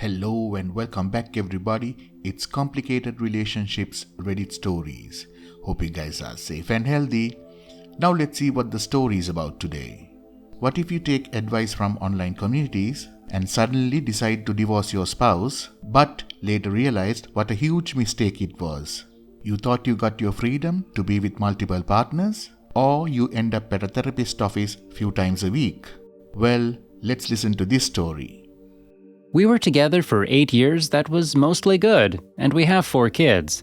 Hello and welcome back everybody. It's Complicated Relationships Reddit Stories. Hope you guys are safe and healthy. Now let's see what the story is about today. What if you take advice from online communities and suddenly decide to divorce your spouse, but later realized what a huge mistake it was? You thought you got your freedom to be with multiple partners, or you end up at a therapist office few times a week. Well, let's listen to this story. We were together for 8 years that was mostly good, and we have 4 kids.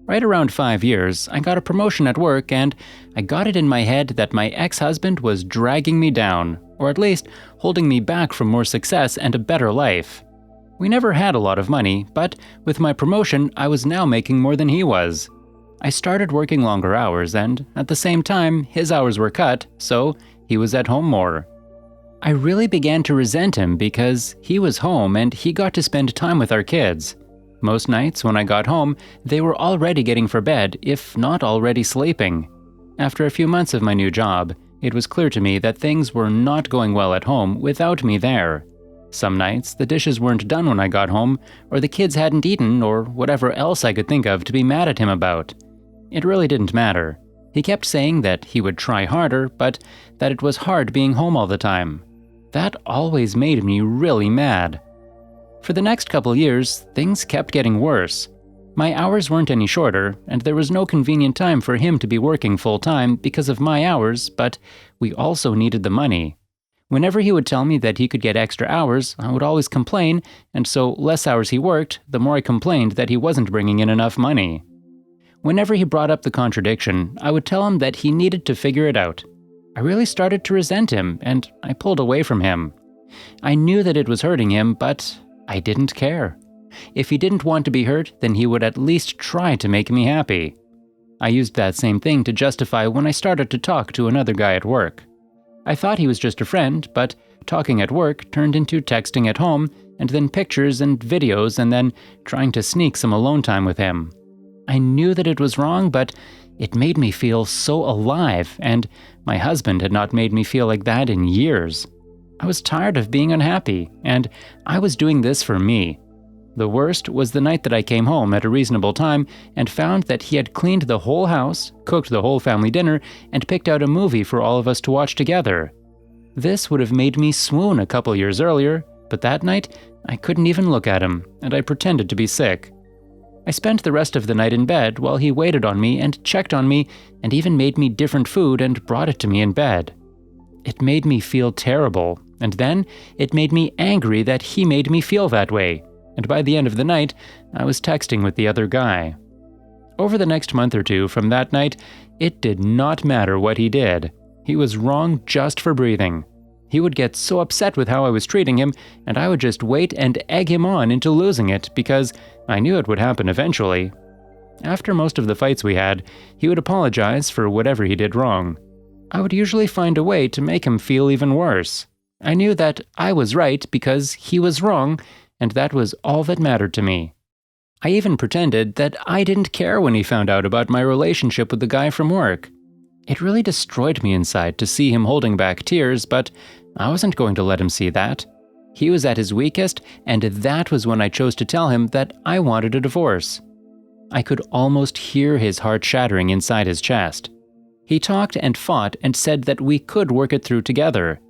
Right around 5 years, I got a promotion at work and I got it in my head that my ex-husband was dragging me down, or at least holding me back from more success and a better life. We never had a lot of money, but with my promotion, I was now making more than he was. I started working longer hours and, at the same time, his hours were cut, so he was at home more. I really began to resent him because he was home and he got to spend time with our kids. Most nights when I got home, they were already getting for bed, if not already sleeping. After a few months of my new job, it was clear to me that things were not going well at home without me there. Some nights, the dishes weren't done when I got home, or the kids hadn't eaten, or whatever else I could think of to be mad at him about. It really didn't matter. He kept saying that he would try harder, but that it was hard being home all the time. That always made me really mad. For the next couple years, things kept getting worse. My hours weren't any shorter, and there was no convenient time for him to be working full-time because of my hours, but we also needed the money. Whenever he would tell me that he could get extra hours, I would always complain, and so less hours he worked, the more I complained that he wasn't bringing in enough money. Whenever he brought up the contradiction, I would tell him that he needed to figure it out. I really started to resent him, and I pulled away from him. I knew that it was hurting him, but I didn't care. If he didn't want to be hurt, then he would at least try to make me happy. I used that same thing to justify when I started to talk to another guy at work. I thought he was just a friend, but talking at work turned into texting at home, and then pictures and videos, and then trying to sneak some alone time with him. I knew that it was wrong, but it made me feel so alive, and my husband had not made me feel like that in years. I was tired of being unhappy, and I was doing this for me. The worst was the night that I came home at a reasonable time and found that he had cleaned the whole house, cooked the whole family dinner, and picked out a movie for all of us to watch together. This would have made me swoon a couple years earlier, but that night I couldn't even look at him, and I pretended to be sick. I spent the rest of the night in bed while he waited on me and checked on me and even made me different food and brought it to me in bed. It made me feel terrible, and then it made me angry that he made me feel that way, and by the end of the night, I was texting with the other guy. Over the next month or two from that night, it did not matter what he did. He was wrong just for breathing. He would get so upset with how I was treating him, and I would just wait and egg him on into losing it because I knew it would happen eventually. After most of the fights we had, he would apologize for whatever he did wrong. I would usually find a way to make him feel even worse. I knew that I was right because he was wrong, and that was all that mattered to me. I even pretended that I didn't care when he found out about my relationship with the guy from work. It really destroyed me inside to see him holding back tears, but I wasn't going to let him see that. He was at his weakest, and that was when I chose to tell him that I wanted a divorce. I could almost hear his heart shattering inside his chest. He talked and fought and said that we could work it through together.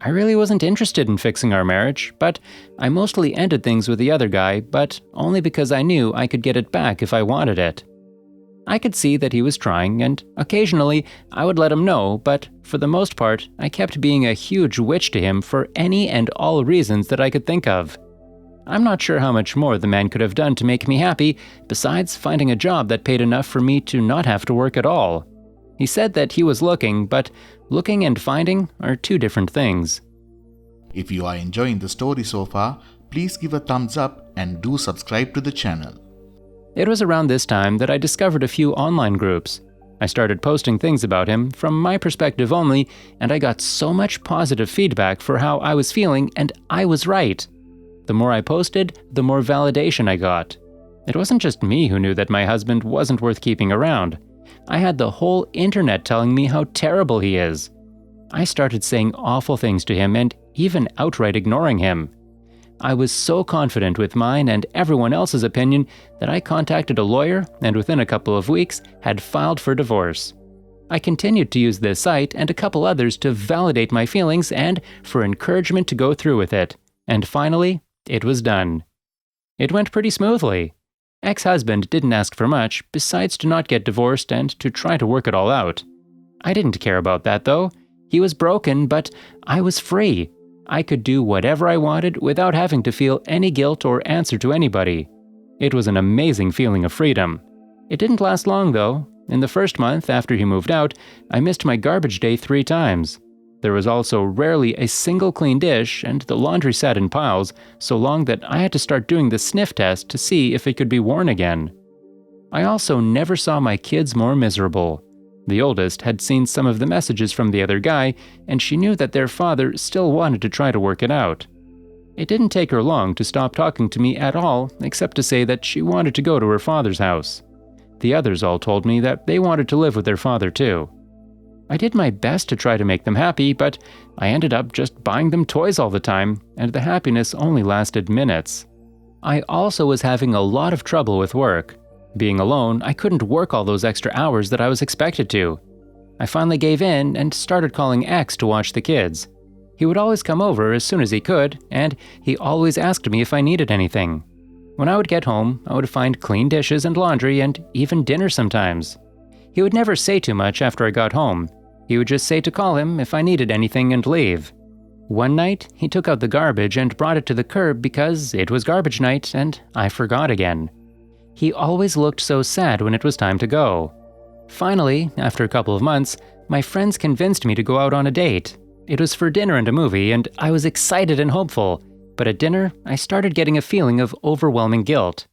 I really wasn't interested in fixing our marriage, but I mostly ended things with the other guy, but only because I knew I could get it back if I wanted it. I could see that he was trying, and occasionally I would let him know, but for the most part, I kept being a huge witch to him for any and all reasons that I could think of. I'm not sure how much more the man could have done to make me happy, besides finding a job that paid enough for me to not have to work at all. He said that he was looking, but looking and finding are two different things. If you are enjoying the story so far, please give a thumbs up and do subscribe to the channel. It was around this time that I discovered a few online groups. I started posting things about him from my perspective only, and I got so much positive feedback for how I was feeling, and I was right. The more I posted, the more validation I got. It wasn't just me who knew that my husband wasn't worth keeping around. I had the whole internet telling me how terrible he is. I started saying awful things to him and even outright ignoring him. I was so confident with mine and everyone else's opinion that I contacted a lawyer and within a couple of weeks had filed for divorce. I continued to use this site and a couple others to validate my feelings and for encouragement to go through with it. And finally, it was done. It went pretty smoothly. Ex-husband didn't ask for much besides to not get divorced and to try to work it all out. I didn't care about that though. He was broken, but I was free. I could do whatever I wanted without having to feel any guilt or answer to anybody. It was an amazing feeling of freedom. It didn't last long though. In the first month after he moved out, I missed my garbage day 3 times. There was also rarely a single clean dish, and the laundry sat in piles so long that I had to start doing the sniff test to see if it could be worn again. I also never saw my kids more miserable. The oldest had seen some of the messages from the other guy, and she knew that their father still wanted to try to work it out. It didn't take her long to stop talking to me at all, except to say that she wanted to go to her father's house. The others all told me that they wanted to live with their father too. I did my best to try to make them happy, but I ended up just buying them toys all the time, and the happiness only lasted minutes. I also was having a lot of trouble with work. Being alone, I couldn't work all those extra hours that I was expected to. I finally gave in and started calling X to watch the kids. He would always come over as soon as he could, and he always asked me if I needed anything. When I would get home, I would find clean dishes and laundry and even dinner sometimes. He would never say too much after I got home. He would just say to call him if I needed anything and leave. One night, he took out the garbage and brought it to the curb because it was garbage night and I forgot again. He always looked so sad when it was time to go. Finally, after a couple of months, my friends convinced me to go out on a date. It was for dinner and a movie, and I was excited and hopeful, but at dinner, I started getting a feeling of overwhelming guilt.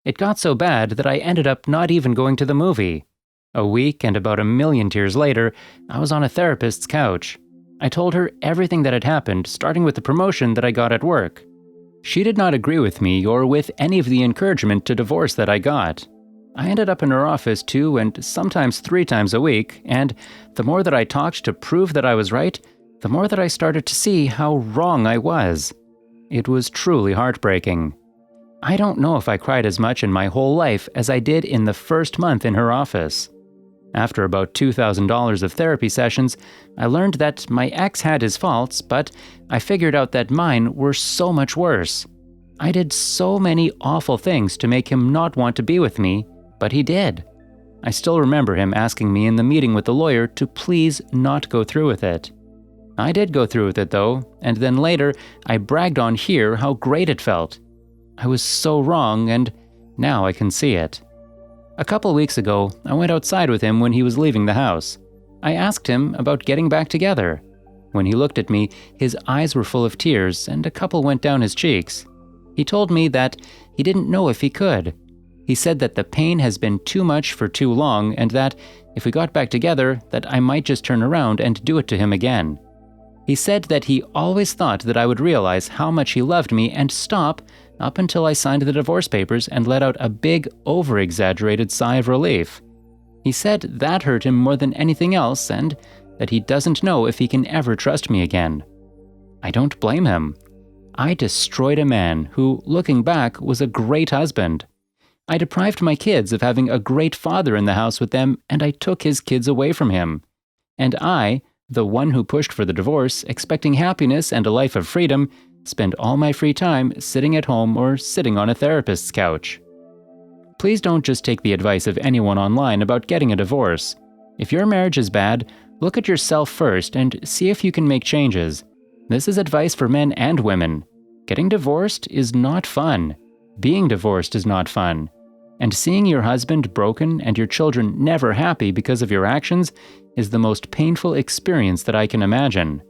It got so bad that I ended up not even going to the movie. A week and about 1,000,000 tears later, I was on a therapist's couch. I told her everything that had happened, starting with the promotion that I got at work. She did not agree with me or with any of the encouragement to divorce that I got. I ended up in her office 2 and sometimes 3 times a week, and the more that I talked to prove that I was right, the more that I started to see how wrong I was. It was truly heartbreaking. I don't know if I cried as much in my whole life as I did in the first month in her office. After about $2,000 of therapy sessions, I learned that my ex had his faults, but I figured out that mine were so much worse. I did so many awful things to make him not want to be with me, but he did. I still remember him asking me in the meeting with the lawyer to please not go through with it. I did go through with it though, and then later I bragged on here how great it felt. I was so wrong, and now I can see it. A couple weeks ago, I went outside with him when he was leaving the house. I asked him about getting back together. When he looked at me, his eyes were full of tears and a couple went down his cheeks. He told me that he didn't know if he could. He said that the pain has been too much for too long and that if we got back together, that I might just turn around and do it to him again. He said that he always thought that I would realize how much he loved me and stop up until I signed the divorce papers and let out a big, over-exaggerated sigh of relief. He said that hurt him more than anything else and that he doesn't know if he can ever trust me again. I don't blame him. I destroyed a man who, looking back, was a great husband. I deprived my kids of having a great father in the house with them, and I took his kids away from him. And I, the one who pushed for the divorce, expecting happiness and a life of freedom, spend all my free time sitting at home or sitting on a therapist's couch. Please don't just take the advice of anyone online about getting a divorce. If your marriage is bad, look at yourself first and see if you can make changes. This is advice for men and women. Getting divorced is not fun. Being divorced is not fun. And seeing your husband broken and your children never happy because of your actions is the most painful experience that I can imagine.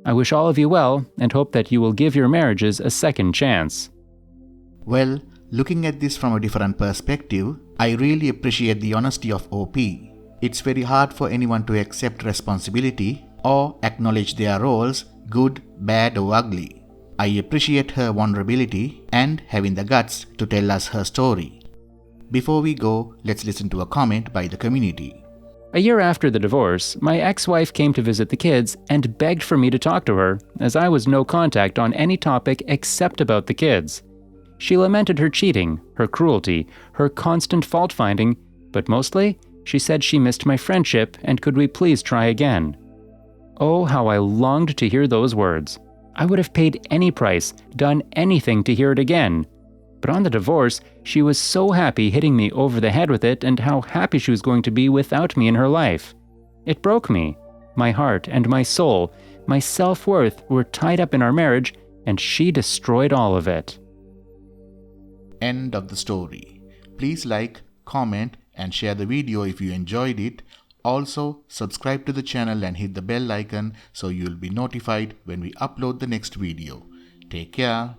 I wish all of you well and hope that you will give your marriages a second chance. Well, looking at this from a different perspective, I really appreciate the honesty of OP. It's very hard for anyone to accept responsibility or acknowledge their roles, good, bad or ugly. I appreciate her vulnerability and having the guts to tell us her story. Before we go, let's listen to a comment by the community. A year after the divorce, my ex-wife came to visit the kids and begged for me to talk to her, as I was no contact on any topic except about the kids. She lamented her cheating, her cruelty, her constant fault-finding, but mostly, she said she missed my friendship and could we please try again. Oh, how I longed to hear those words. I would have paid any price, done anything to hear it again. But on the divorce, she was so happy hitting me over the head with it and how happy she was going to be without me in her life. It broke me. My heart and my soul, my self-worth were tied up in our marriage, and she destroyed all of it. End of the story. Please like, comment and share the video if you enjoyed it. Also, subscribe to the channel and hit the bell icon so you'll be notified when we upload the next video. Take care.